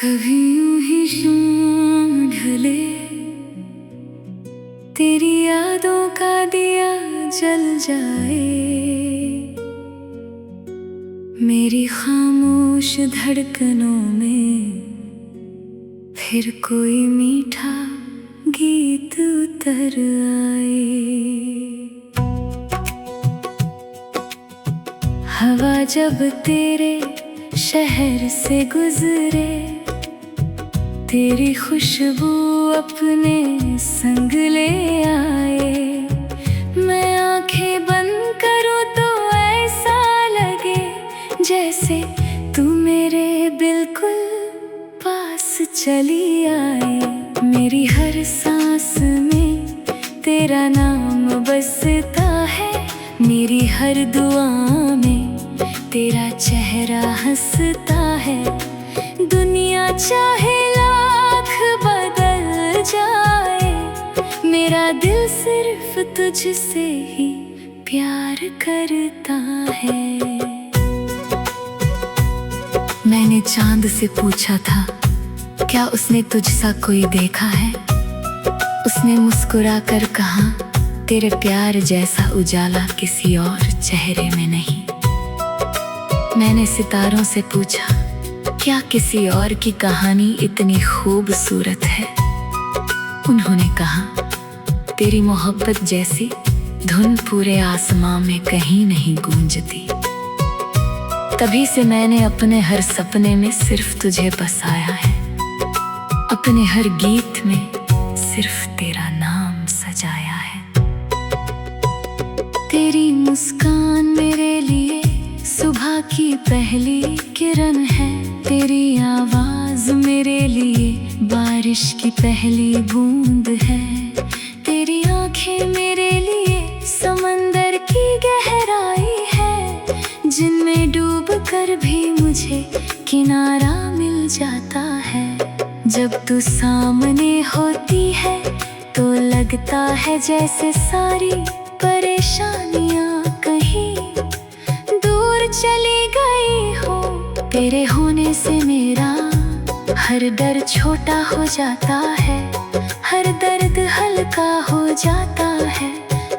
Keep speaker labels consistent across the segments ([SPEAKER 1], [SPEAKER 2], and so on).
[SPEAKER 1] कभी यूं ही शाम ढले, तेरी यादों का दिया जल जाए। मेरी खामोश धड़कनों में फिर कोई मीठा गीत उतर आए। हवा जब तेरे शहर से गुजरे, तेरी खुशबू अपने संग ले आए। मैं आंखें बंद करूं तो ऐसा लगे जैसे तू मेरे बिल्कुल पास चली आए। मेरी हर सांस में तेरा नाम बसता है, मेरी हर दुआ में तेरा चेहरा हंसता है। दुनिया चाहे लाख बदल जाए, मेरा दिल सिर्फ तुझसे ही प्यार करता है। मैंने चांद से पूछा था, क्या उसने तुझसा कोई देखा है? उसने मुस्कुरा कर कहा, तेरे प्यार जैसा उजाला किसी और चेहरे में नहीं। मैंने सितारों से पूछा, क्या किसी और की कहानी इतनी खूबसूरत है? उन्होंने कहा, तेरी मोहब्बत जैसी धुन पूरे आसमां में कहीं नहीं गूंजती। तभी से मैंने अपने हर सपने में सिर्फ तुझे बसाया है, अपने हर गीत में सिर्फ तेरा नाम सजाया है। तेरी मुस्कान मेरे लिए सुबह की पहली किरण है, तेरी आवाज मेरे लिए बारिश की पहली बूंद है। तेरी आंखें मेरे लिए समंदर की गहराई है, जिनमें डूब कर भी मुझे किनारा मिल जाता है। जब तू सामने होती है तो लगता है जैसे सारी परेशानियां कहीं दूर चली गई हो। तेरे होने से मेरा हर डर छोटा हो जाता है, हर दर्द हल्का हो जाता है,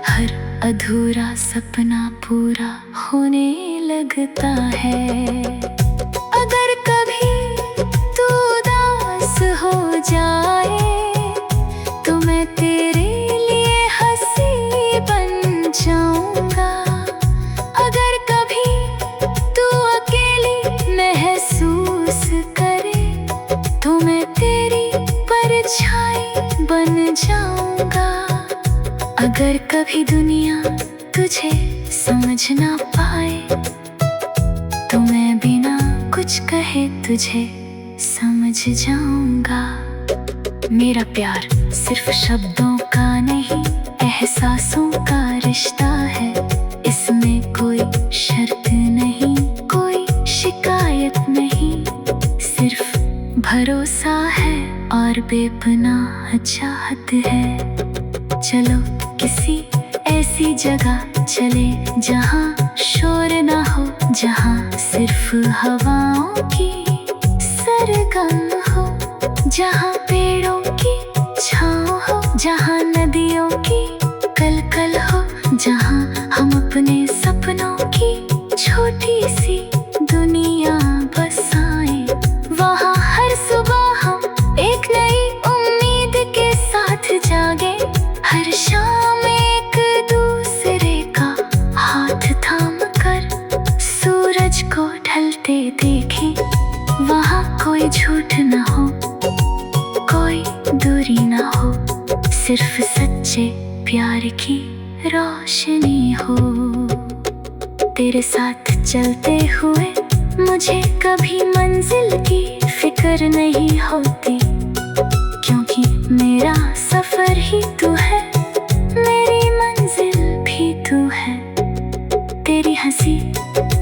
[SPEAKER 1] हर अधूरा सपना पूरा होने लगता है। अगर कभी तू उदास हो जाए तो मैं तेरे लिए हंसी बन जाऊंगा। अगर कभी तू अकेली महसूस करे तो मैं तेरी परछाई बन जाऊंगा। अगर कभी दुनिया तुझे समझ ना पाए तो मैं बिना कुछ कहे तुझे समझ जाऊंगा। मेरा प्यार सिर्फ शब्दों का नहीं, एहसासों का रिश्ता है। इसमें कोई शर्त नहीं, कोई शिकायत नहीं, सिर्फ भरोसा है और बेपनाह चाहत है। चलो किसी ऐसी जगह चले जहाँ शोर ना हो, जहाँ सिर्फ हवाओं की सरगम हो, जहाँ पेड़ों की छाँव हो, जहाँ नदियों की कलकल हो, जहाँ हम अपने सपनों की छोटी सी दुनिया बसाएं। वहाँ हर सुबह हम एक नई उम्मीद के साथ जागे, हर शाम एक दूसरे का हाथ थाम कर सूरज को ढलते देखें। वहाँ कोई झूठ ना हो, कोई दूरी ना हो, सिर्फ सच्चे प्यार की रोशनी हो। तेरे साथ चलते हुए मुझे कभी मंजिल की फिक्र नहीं होती, क्योंकि मेरा सफर ही तू है, मेरी मंजिल भी तू है। तेरी हंसी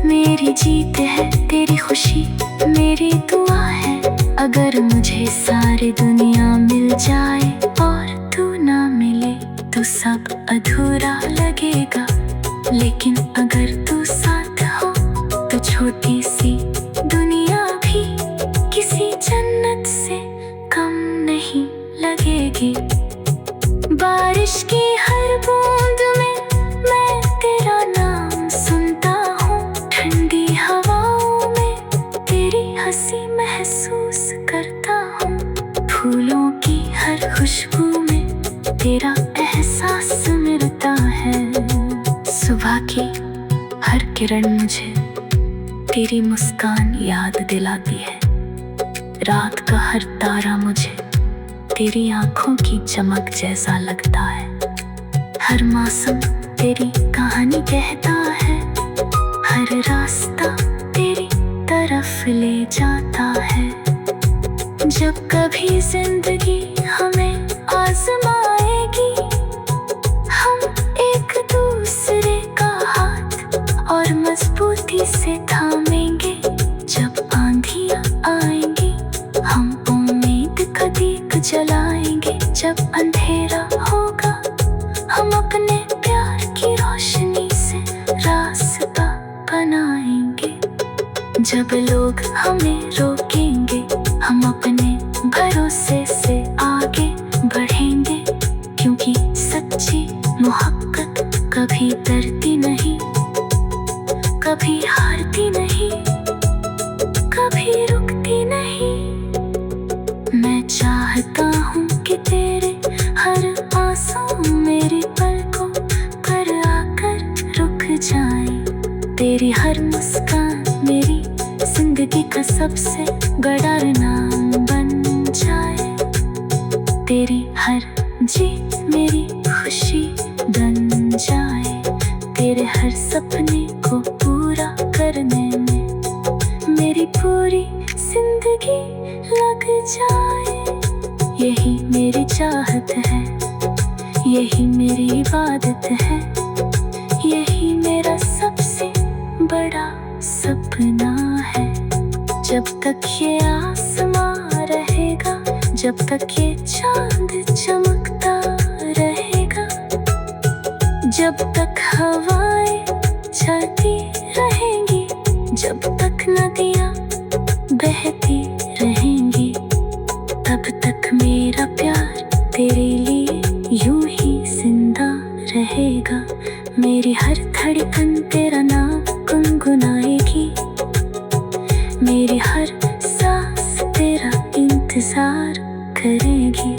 [SPEAKER 1] मेरी जीत है, तेरी खुशी मेरी दुआ है। अगर मुझे सारी दुनिया मिल जाए और तू ना मिले तो सब अधूरा लगेगा, लेकिन अगर तू साथ हो तो छोटी सी दुनिया भी किसी जन्नत सुबह की हर किरण मुझे तेरी मुस्कान याद दिलाती है। रात का हर तारा मुझे तेरी आंखों की चमक जैसा लगता है। हर मौसम तेरी कहानी कहता है, हर रास्ता तेरी तरफ ले जाता है। जब कभी जिंदगी हमें आजमाएगी, हम एक दूसरे का हाथ और मजबूती से थामेंगे। जब आंधियां आएंगी, हम उम्मीद का दीप जलाएंगे। जब अंधेरा होगा, हम अपने प्यार की रोशनी से रास्ता बनाएंगे। जब लोग हमें रोकेंगे, हम अपने भरोसे से आगे बढ़ेंगे। क्योंकि सच्ची मोहब्बत कभी डरती नहीं, कभी हारती नहीं, कभी रुकती नहीं। मैं चाहता हूँ कि तेरे हर आंसू मेरी पलकों पर आकर रुक जाए। तेरी हर मुस्कान मेरी जिंदगी का सबसे बड़ा इनाम बन जाए। तेरी हर जीत मेरी खुशी बन जाए। तेरे हर सपने को पूरा करने में मेरी पूरी जिंदगी लग जाए। यही मेरी चाहत है, यही मेरी इबादत है, यही मेरा सबसे बड़ा सपना है। जब तक ये आसमां रहेगा, जब तक ये चांद चमकता रहेगा, जब तक हवाएं चलती रहेंगी, जब तक नदियाँ बहती रहेंगी, तब तक मेरा प्यार तेरे लिए यूं ही जिंदा रहेगा। मेरी हर धड़कन तेरा नाम गुनगुनाएगी, मेरी हर सांस तेरा इंतजार करेगी।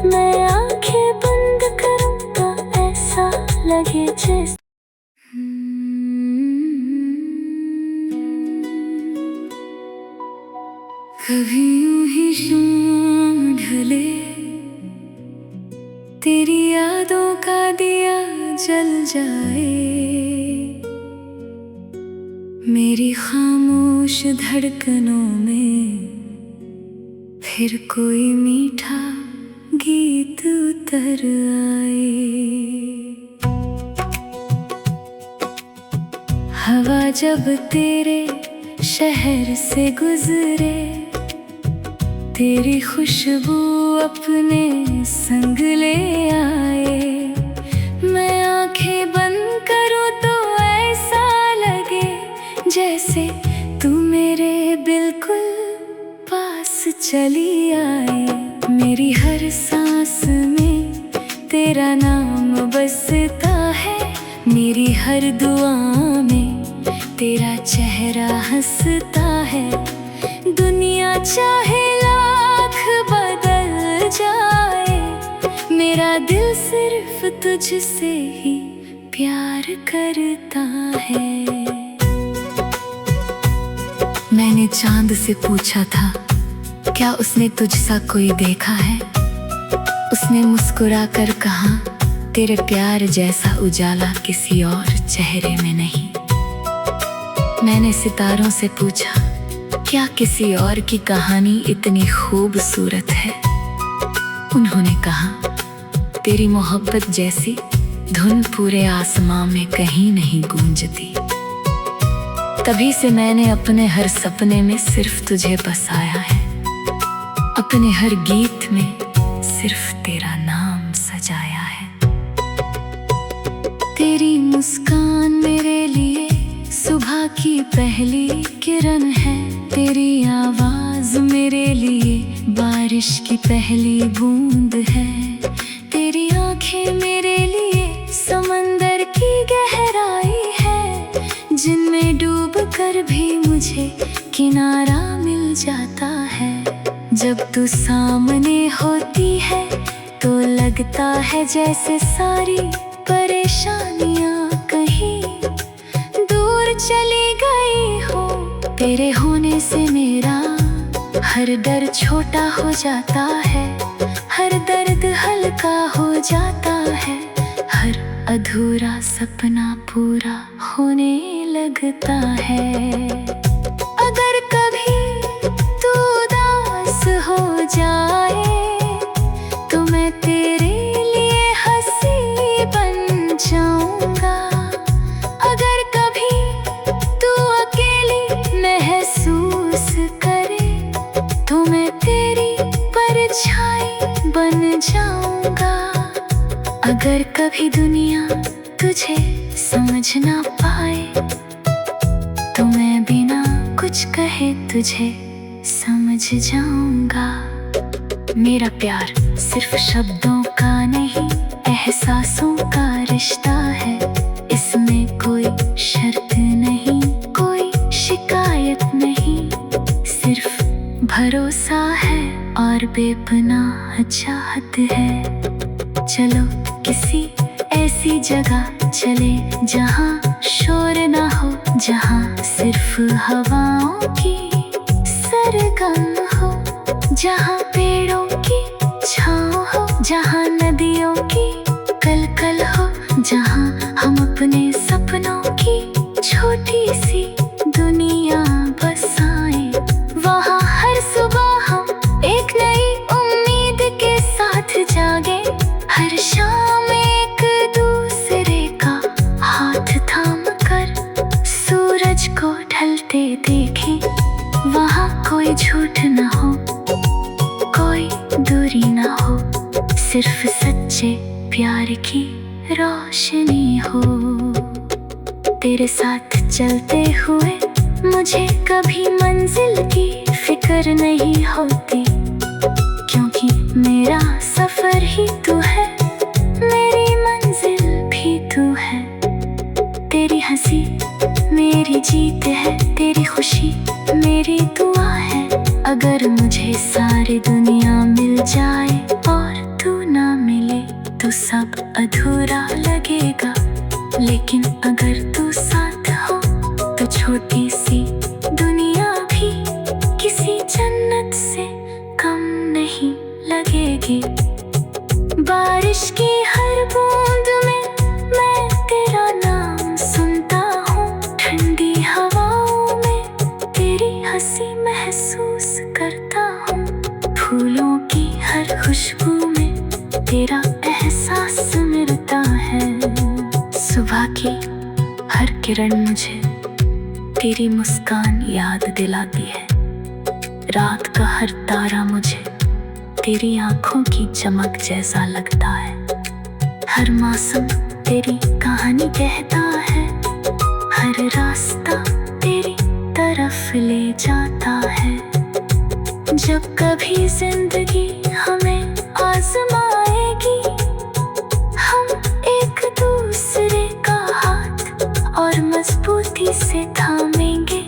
[SPEAKER 1] मैं आंखें बंद करूंगा, ऐसा लगे जैसे कभी यूं ही शाम ढले, तेरी यादों का दिया जल जाए। मेरी खामोश धड़कनों में फिर कोई मीठा गीत उतर आए। हवा जब तेरे शहर से गुजरे, तेरी खुशबू अपने संग ले आए। मैं आंखें बंद करूं तो ऐसा लगे जैसे तू मेरे बिल्कुल पास चली आई। मेरी हर सांस में तेरा नाम बसता है, मेरी हर दुआ में तेरा चेहरा हंसता है। दुनिया चाहे लाख बदल जाए, मेरा दिल सिर्फ तुझसे ही प्यार करता है। मैंने चांद से पूछा था, क्या उसने तुझसा कोई देखा है? उसने मुस्कुरा कर कहा, तेरे प्यार जैसा उजाला किसी और चेहरे में नहीं। मैंने सितारों से पूछा, क्या किसी और की कहानी इतनी खूबसूरत है? उन्होंने कहा, तेरी मोहब्बत जैसी धुन पूरे आसमां में कहीं नहीं गूंजती। तभी से मैंने अपने हर सपने में सिर्फ तुझे बसाया है, अपने हर गीत में सिर्फ तेरा नाम सजाया है। तेरी मुस्कान मेरे लिए सुबह की पहली किरण है, तेरी आवाज मेरे लिए बारिश की पहली बूंद है। तेरी आंखें मेरे लिए समंदर की गहराई है, जिनमें डूब कर भी मुझे किनारा मिल जाता है। जब तू सामने होती है तो लगता है जैसे सारी परेशानियां हर डर छोटा हो जाता है, हर दर्द हल्का हो जाता है, हर अधूरा सपना पूरा होने लगता है। अगर कभी तू उदास हो जाए तो मैं तेरे लिए हंसी बन जाऊंगा। अगर कभी तू अकेली महसूस करे तो मैं तेरी परछाई बन जाऊंगा। अगर कभी दुनिया तुझे समझ ना पाए तो मैं बिना कुछ कहे तुझे समझ जाऊंगा। मेरा प्यार सिर्फ शब्दों का नहीं, एहसासों का रिश्ता है। इसमें कोई शर्त नहीं, कोई शिकायत नहीं, सिर्फ भरोसा है और बेपनाह चाहत है। चलो किसी ऐसी जगह चले जहाँ शोर ना हो, जहाँ सिर्फ हवाओं की सरगम हो, जहाँ पेड़ों की छाँव हो, जहाँ नदियों की कलकल हो, जहाँ हम अपने सपनों की छोटी सी दुनिया बसाएं। वहाँ हर सुबह हम एक नई उम्मीद के साथ जागे, हर शाम एक दूसरे का हाथ थाम कर सूरज को ढलते देखें। वहाँ कोई झूठ ना हो, कोई दूरी ना हो, सिर्फ सच्चे प्यार की रोशनी हो। तेरे साथ चलते हुए मुझे कभी मंजिल की फिक्र नहीं होती, क्योंकि मेरा सफर ही तू है, मेरी मंजिल भी तू है। तेरी हंसी मेरी जीत है, तेरी खुशी मेरी दुआ है। अगर मुझे सारी दुनिया मिल जाए और तू ना मिले तो सब अधूरा लगेगा, लेकिन अगर तू साथ हो तो छोटी सी दुनिया भी किसी जन्नत से कम नहीं लगेगी। बारिश की हर बूंद में मैं तेरा नाम सुनता हूँ, ठंडी हवाओं में तेरी हंसी महसूस करता हूँ, फूलों की हर खुशबू में तेरा एहसास मिलता है। सुबह की हर किरण मुझे तेरी मुस्कान याद दिलाती है, रात का हर तारा मुझे तेरी आंखों की चमक जैसा लगता है। हर मौसम तेरी कहानी कहता है, हर रास्ता तेरी तरफ ले जाता है। जब कभी जिंदगी हमें आजमाएगी, हम एक दूसरे का हाथ और मजबूती से थामेंगे।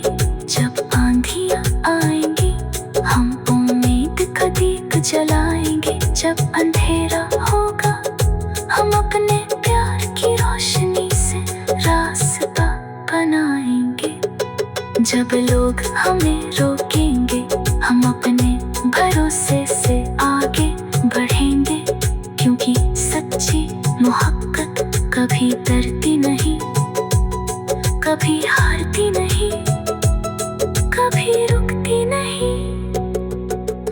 [SPEAKER 1] जब आंधियां आएंगी हम उम्मीद का दीप जलाएंगे, जब अंधेरा होगा हम अपने प्यार की रोशनी से रास्ता बनाएंगे। जब लोग हमें रोकेंगे हम अपने भरोसे से आगे बढ़ेंगे, क्योंकि सच्ची मोहब्बत कभी डरती नहीं, कभी हारती नहीं, कभी रुकती नहीं।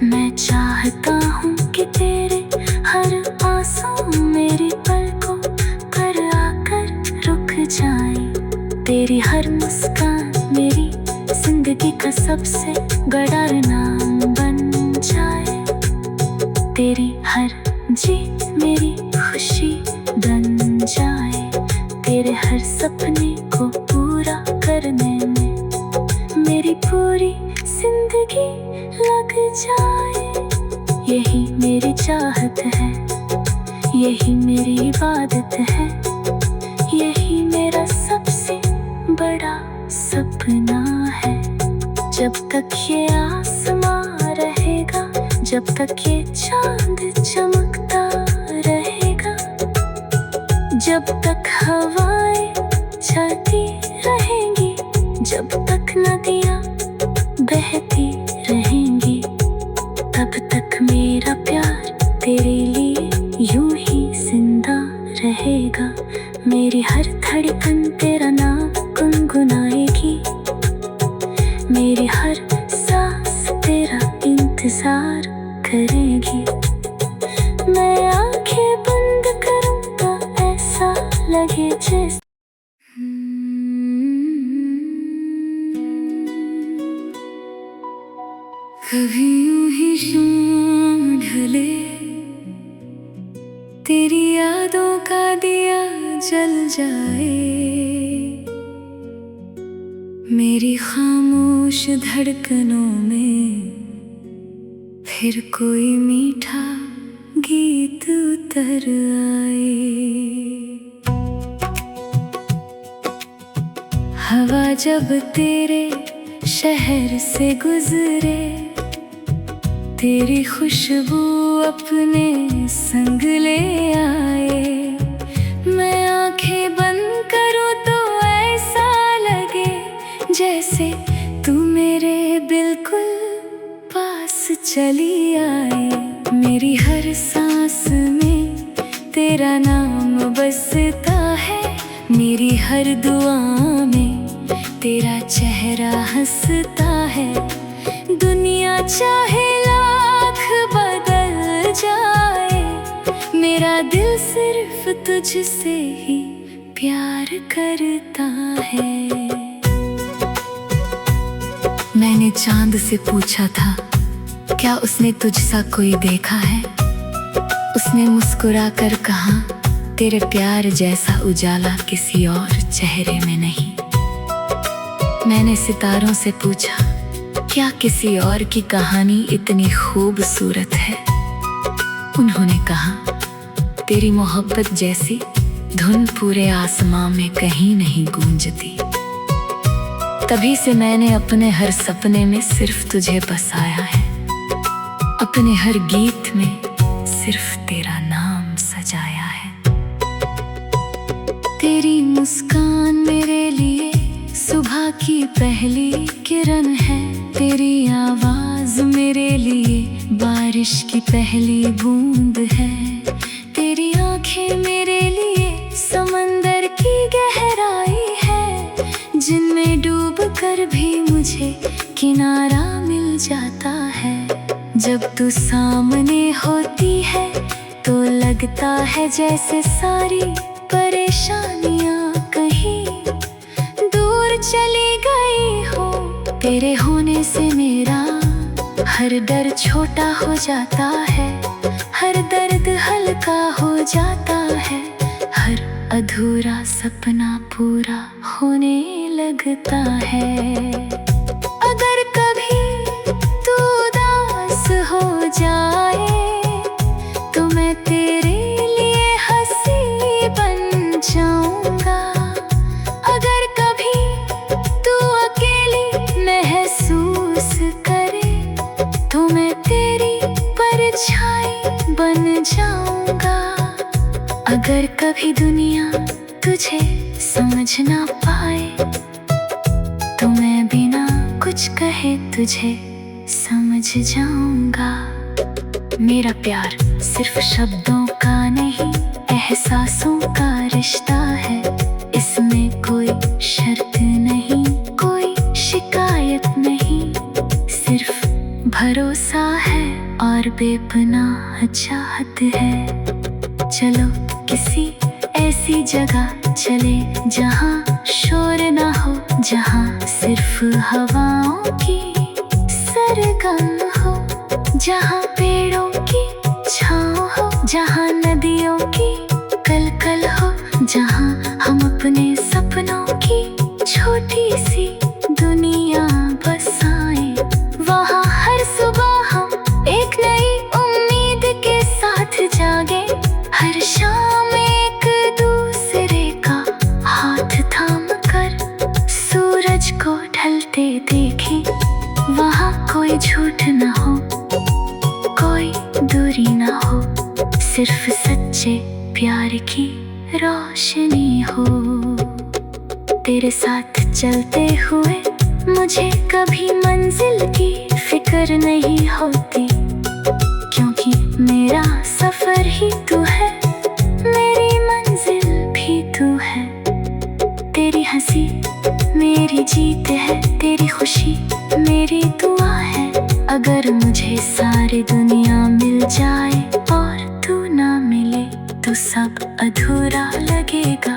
[SPEAKER 1] मैं चाहता हूँ कि तेरे हर आंसू मेरी पलकों पर आकर रुक जाए, तेरी हर मुस्कान मेरी जिंदगी का सबसे बड़ा इनाम बन जाए, तेरी हर जीत मेरी खुशी बन जाए, तेरे हर सपने को पूरा करने में मेरी पूरी जिंदगी लग जाए। यही मेरी चाहत है, यही मेरी इबादत है, यही मेरा सबसे बड़ा सपना है। जब तक ये आसमां रहेगा, जब तक ये चांद चमकता रहेगा, जब तक हवाएं चलती रहेंगी, जब तक नदियाँ बहती रहेंगी, इंतजार करेगी। मैं आंखें बंद करूं तो ऐसा लगे जैसे कभी यूं ही शाम ढले, तेरी यादों का दिया जल जाए, मेरी खामोश धड़कनों में फिर कोई मीठा गीत उतर आए। हवा जब तेरे शहर से गुजरे, तेरी खुशबू अपने संग ले आए। मैं आंखें बंद करूं तो ऐसा लगे जैसे तू मेरे बिल्कुल पास चली आई। मेरी हर सांस में तेरा नाम बसता है, मेरी हर दुआ में तेरा चेहरा हंसता है। दुनिया चाहे लाख बदल जाए, मेरा दिल सिर्फ तुझसे ही प्यार करता है। मैंने चांद से पूछा था, क्या उसने तुझसा कोई देखा है? उसने मुस्कुरा कर कहा, तेरे प्यार जैसा उजाला किसी और चेहरे में नहीं। मैंने सितारों से पूछा, क्या किसी और की कहानी इतनी खूबसूरत है? उन्होंने कहा, तेरी मोहब्बत जैसी धुन पूरे आसमां में कहीं नहीं गूंजती। तभी से मैंने अपने हर सपने में सिर्फ तुझे बसाया है, अपने हर गीत में सिर्फ तेरा नाम सजाया है। तेरी मुस्कान मेरे लिए सुबह की पहली किरण है, तेरी आवाज मेरे लिए बारिश की पहली बूंद है। तेरी आंखें मेरे लिए समंदर की गहराई है, जिनमें डूब कर भी मुझे किनारा मिल जाता है। जब तू सामने होती है तो लगता है जैसे सारी परेशानियां कहीं दूर चली गई हो। तेरे होने से मेरा हर डर छोटा हो जाता है, हर दर्द हल्का हो जाता है, हर अधूरा सपना पूरा होने लगता है। अगर कभी तू उदास हो जाए तो मैं तेरे लिए हंसी बन जाऊंगा। अगर कभी तू अकेली महसूस करे तो मैं तेरी परछाई बन जाऊंगा। अगर कभी दुनिया तुझे समझ ना पाए तो मैं बिना कुछ कहे तुझे समझ जाऊंगा। मेरा प्यार सिर्फ शब्दों का नहीं, एहसासों का रिश्ता है। इसमें कोई शर्त नहीं, कोई शिकायत नहीं, सिर्फ भरोसा है और बेपनाह चाहत है। चलो किसी ऐसी जगह चले जहाँ शोर ना हो, जहाँ सिर्फ हवाओं की सरगम हो, जहाँ पेड़ों की छाँव हो, जहाँ नदियों की कलकल हो, जहाँ हम अपने सपनों की छोटी सी दुनिया बसाएं। वहाँ हर सुबह हम एक नई उम्मीद के साथ जागे, हर शाम एक दूसरे का हाथ थाम कर सूरज को ढलते देखें। वहाँ कोई झूठ न हो, कोई दूरी न हो, सिर्फ सच्चे प्यार की रोशनी हो। तेरे साथ चलते हुए मुझे कभी मंजिल की फिक्र नहीं होती, क्योंकि मेरा सफर ही तू है, मेरी मंजिल भी तू है। तेरी हंसी मेरी जीत है, तेरी खुशी मेरी दुआ है। अगर मुझे सारी दुनिया मिल जाए और तू ना मिले तो सब अधूरा लगेगा,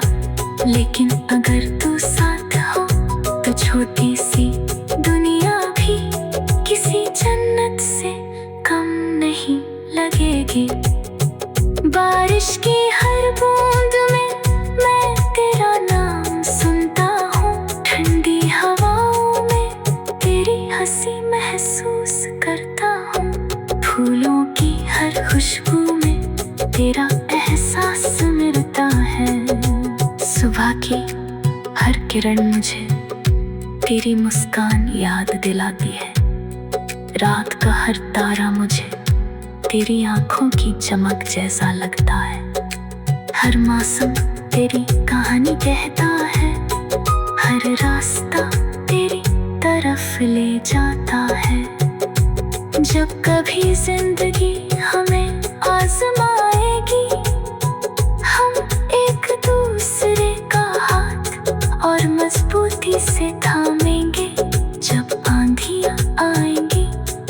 [SPEAKER 1] लेकिन अगर तू साथ हो तो छोटी सी दुनिया भी किसी जन्नत से कम नहीं लगेगी। बारिश की हर बूंद में मैं तेरा नाम सुनता हूँ, ठंडी हवाओं में तेरी हंसी महसूस करता हूँ, फूलों की हर खुशबू में तेरा एहसास मिलता है। सुबह की हर किरण मुझे तेरी मुस्कान याद दिलाती है, रात का हर तारा मुझे तेरी आंखों की चमक जैसा लगता है। हर मौसम तेरी कहानी कहता है, हर रास्ता तेरी तरफ ले जाता है। जब कभी जिंदगी हमें आजमाएगी, हम एक दूसरे का हाथ और मजबूती से थामेंगे। जब आंधियां आएंगी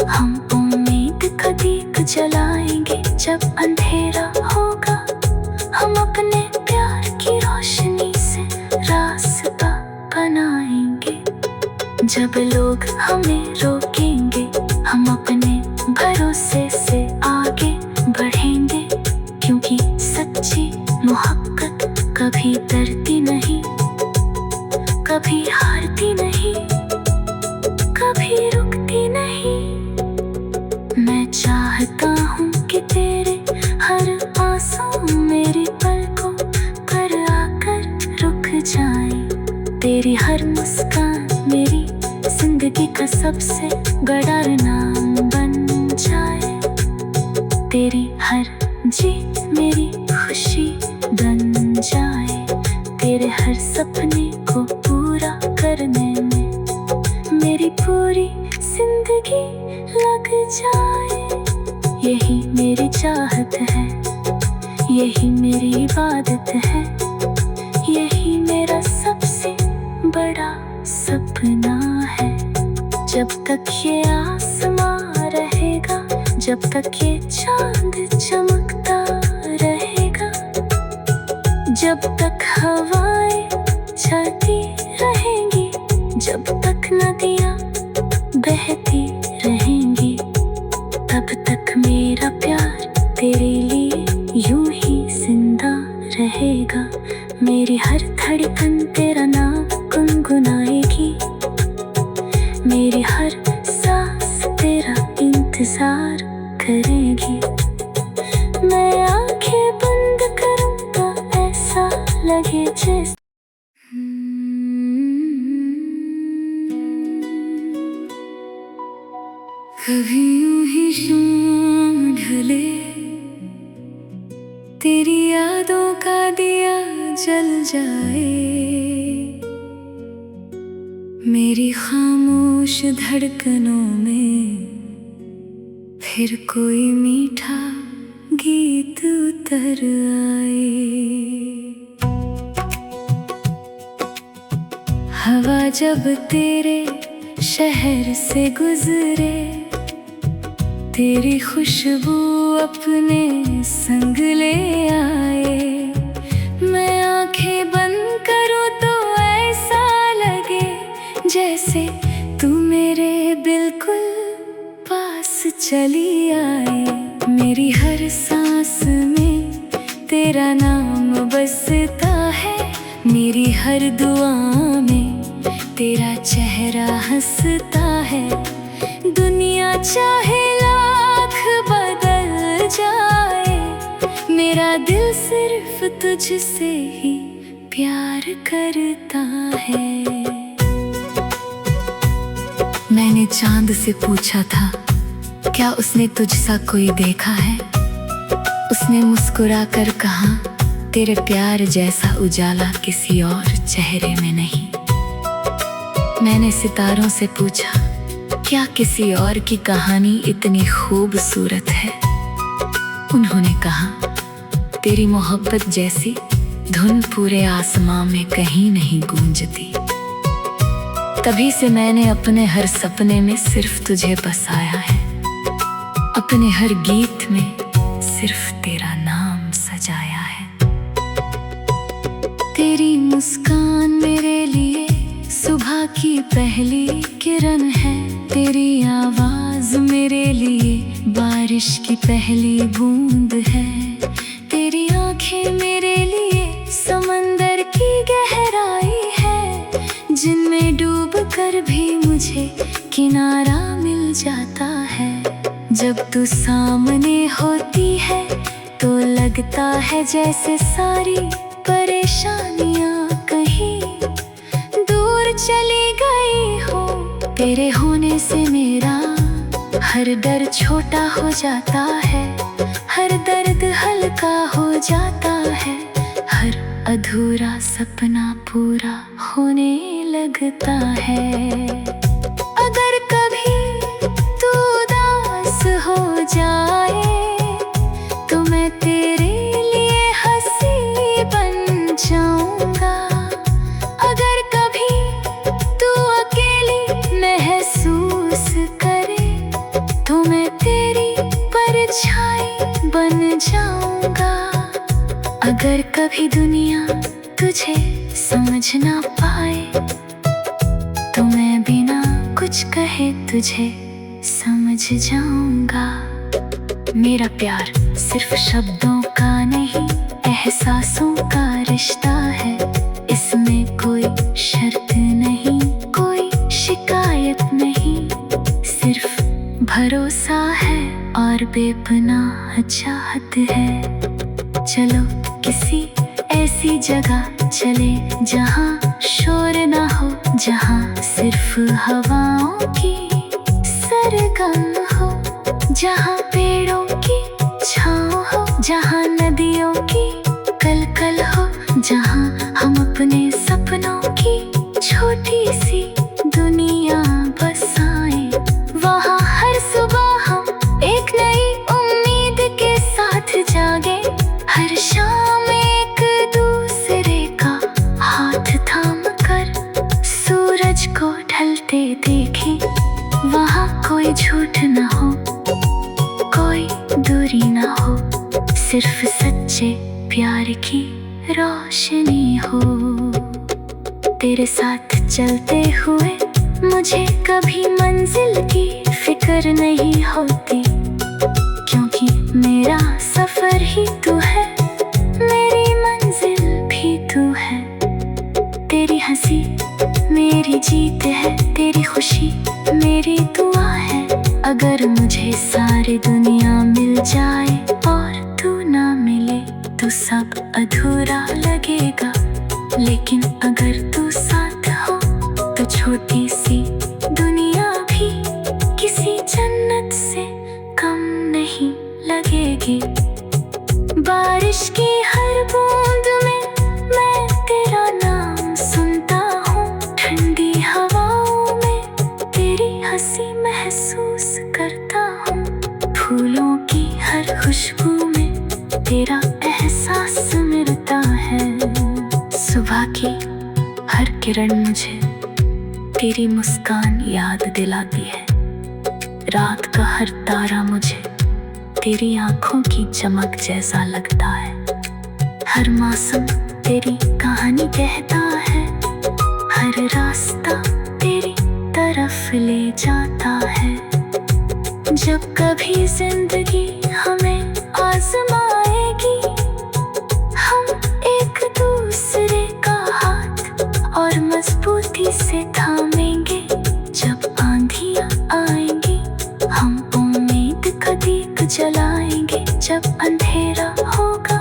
[SPEAKER 1] हम उम्मीद का दीप जलाएंगे, जब अंधेरा होगा हम अपने प्यार की रोशनी से रास्ता बनाएंगे। जब लोग हमें रोकेंगे हम अपने भरोसे से आगे बढ़ेंगे, क्योंकि सच्ची मोहब्बत कभी डरती नहीं, कभी हारती नहीं, कभी रुकती नहीं। मैं चाहता हूँ कि तेरे हर आंसू मेरी पलकों पर आकर रुक जाए, तेरी हर मुस्कान मेरी जिंदगी का सबसे बड़ा इनाम बन जाए, तेरी हर जीत मेरी खुशी बन जाए, तेरे हर सपने को पूरा करने में मेरी पूरी जिंदगी लग जाए। यही मेरी चाहत है, यही मेरी इबादत है, यही मेरा सबसे बड़ा सपना है। जब तक ये आसमां रहेगा, जब तक ये चांद चमकता रहेगा, जब तक हवाएं चलती रहेंगी, जब तक नदियाँ बहती रहेंगी, तब तक मेरा प्यार तेरे लिए यूं ही जिंदा रहेगा। मेरी हर धड़कन तेरा नाम गुनगुनाएगी, मेरी हर सांस तेरा इंतजार करेगी। मैं आंखें बंद करूं तो ऐसा लगे जैसे कभी यूं ही शाम ढले, तेरी यादों का दिया जल जाए, मेरी खामोश धड़कनों में फिर कोई मीठा गीत उतर आए। हवा जब तेरे शहर से गुजरे, तेरी खुशबू अपने संग ले आए। मैं आंखें बंद करूं तो ऐसा लगे जैसे तू मेरे बिल्कुल पास चली आए। मेरी हर सांस में तेरा नाम बसता है, मेरी हर दुआ में तेरा चेहरा हंसता है। दुनिया चाहे लाख बदल जाए, मेरा दिल सिर्फ तुझसे ही प्यार करता है। मैंने चांद से पूछा था, क्या उसने तुझसा कोई देखा है? उसने मुस्कुरा कर कहा, तेरे प्यार जैसा उजाला किसी और चेहरे में नहीं। मैंने सितारों से पूछा, क्या किसी और की कहानी इतनी खूबसूरत है? उन्होंने कहा, तेरी मोहब्बत जैसी धुन पूरे आसमां में कहीं नहीं गूंजती। तभी से मैंने अपने हर सपने में सिर्फ तुझे बसाया है, अपने हर गीत में सिर्फ तेरा नाम सजाया है। तेरी मुस्कान मेरे लिए सुबह की पहली किरण है, तेरी आवाज मेरे लिए बारिश की पहली बूंद है, तेरी आंखें मेरे लिए समंदर की गहराई है, जिनमें डूब कर भी मुझे किनारा मिल जाता है। जब तू सामने होती है तो लगता है जैसे सारी परेशानियां कहीं दूर चली गई हो। तेरे होने से मेरा हर डर छोटा हो जाता है, हर दर्द हल्का हो जाता है, हर अधूरा सपना पूरा होने लगता है। अगर कभी तू उदास हो जाए तो मैं तेरे लिए हंसी बन जाऊंगा। अगर कभी तू अकेली महसूस करे तो मैं तेरी परछाई बन जाऊंगा। अगर कभी दुनिया तुझे समझ ना पाए तो मैं बिना कुछ कहे तुझे समझ जाऊंगा। मेरा प्यार सिर्फ शब्दों का नहीं, एहसासों का रिश्ता है, इसमें कोई शर्त नहीं, कोई शिकायत नहीं, सिर्फ भरोसा है और बेपनाह चाहत है। चलो किसी ऐसी जगह चले जहाँ शोर ना हो, जहाँ सिर्फ हवाओं की सरगम हो, जहाँ पेड़ों की छाँव हो, जहाँ नदियों की कलकल हो, जहाँ हम अपने सपनों की छोटी सी दुनिया बसाएं। वहाँ हर सुबह हम एक नई उम्मीद के साथ जागे, हर शाम एक दूसरे का हाथ थाम कर सूरज को ढलते देखें। वहाँ कोई झूठ न हो, कोई दूरी न हो, सिर्फ सच्चे प्यार की रोशनी हो। तेरे साथ चलते हुए मुझे कभी मंजिल की फिक्र नहीं होती, क्योंकि मेरा सफर ही तू है, मेरी मंजिल भी तू है। तेरी हंसी मेरी जीत है, तेरी खुशी मेरी दुआ है। अगर मुझे सारी दुनिया मिल जाए और तू ना मिले तो सब अधूरा लगेगा, लेकिन अगर तू साथ हो तो छोटी सी दुनिया भी किसी जन्नत से कम नहीं लगेगी। बारिश की हर बूंद में मैं तेरा नाम सुनता हूँ, ठंडी हवाओं में तेरी हंसी महसूस करता हूँ, फूलों की हर खुशबू में तेरा एहसास मिलता है। सुबह की हर किरण मुझे तेरी मुस्कान याद दिलाती है, रात का हर तारा मुझे तेरी आंखों की चमक जैसा लगता है। हर मौसम तेरी कहानी कहता है, हर रास्ता तेरी तरफ ले जाता है। जब कभी जिंदगी हमें आजमाएगी, हम एक दूसरे का हाथ और मजबूती से थामेंगे। जब आंधियां आएंगी हम उम्मीद का दीप जलाएंगे, जब अंधेरा होगा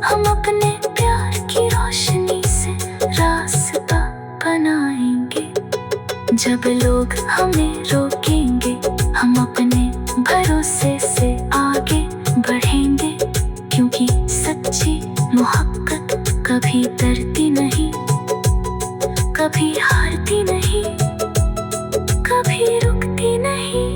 [SPEAKER 1] हम अपने प्यार की रोशनी से रास्ता बनाएंगे। जब लोग हमें रोकेंगे हम अपने भरोसे से आगे बढ़ेंगे, क्योंकि सच्ची मोहब्बत कभी डरती नहीं, कभी हारती नहीं, कभी रुकती नहीं।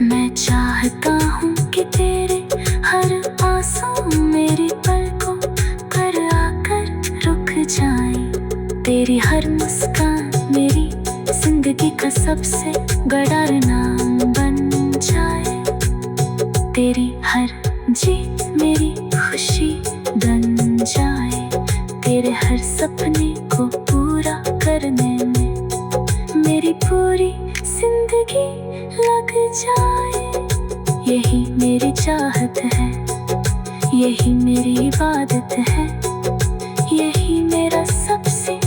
[SPEAKER 1] मैं चाहता हूँ कि तेरे हर आंसू मेरी पलकों पर आकर रुक जाए, तेरी हर मुस्कान मेरी जिंदगी का सबसे बड़ा इनाम बन जाए। तेरी हर जीत मेरी खुशी बन जाए। तेरे हर सपने को पूरा करने में मेरी पूरी जिंदगी लग जाए। यही मेरी चाहत है, यही मेरी इबादत है, यही मेरा सबसे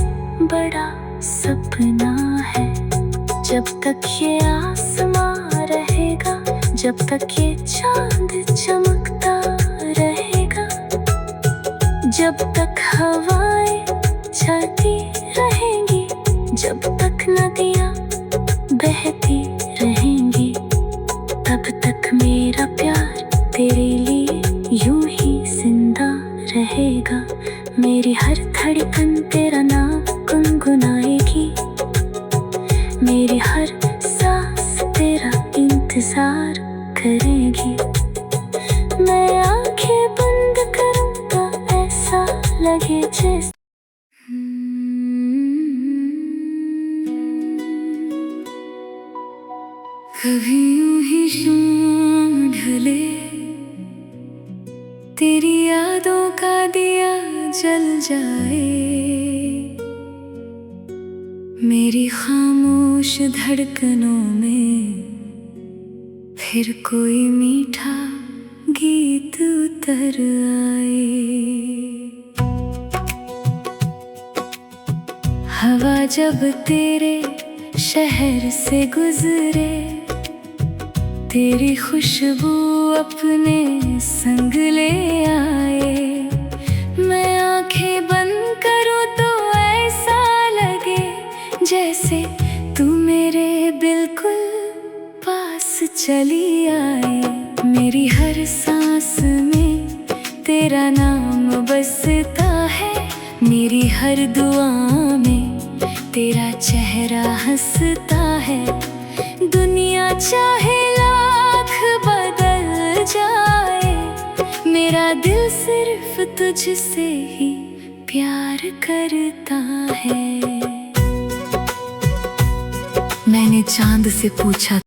[SPEAKER 1] बड़ा सपना है। जब तक ये आसमां रहेगा, जब तक ये चांद चमकता रहेगा, जब तक हवाएं चलती रहेंगी, जब तक नदियाँ बहती रहेंगी, तब तक मेरा प्यार तेरे लिए यूं ही जिंदा रहेगा। मेरी हर धड़कन तेरा नाम गुनगुनाएगी, मेरी हर सांस तेरा इंतजार करेगी। मैं आंखें बंद करूं तो ऐसा लगे जैसे कभी यूं ही शाम ढले, तेरी यादों का दिया जल जाए। मेरी खामोश धड़कनों में फिर कोई मीठा गीत उतर आए। हवा जब तेरे शहर से गुजरे, तेरी खुशबू अपने संग ले आए। मैं आंखें बंद करूं तो ऐसा लगे जैसे तू मेरे बिल्कुल पास चली आए। मेरी हर सांस में तेरा नाम बसता है, मेरी हर दुआ में तेरा चेहरा हंसता है। दुनिया चाहे लाख बदल जाए, मेरा दिल सिर्फ तुझसे ही प्यार करता है। मैंने चांद से पूछा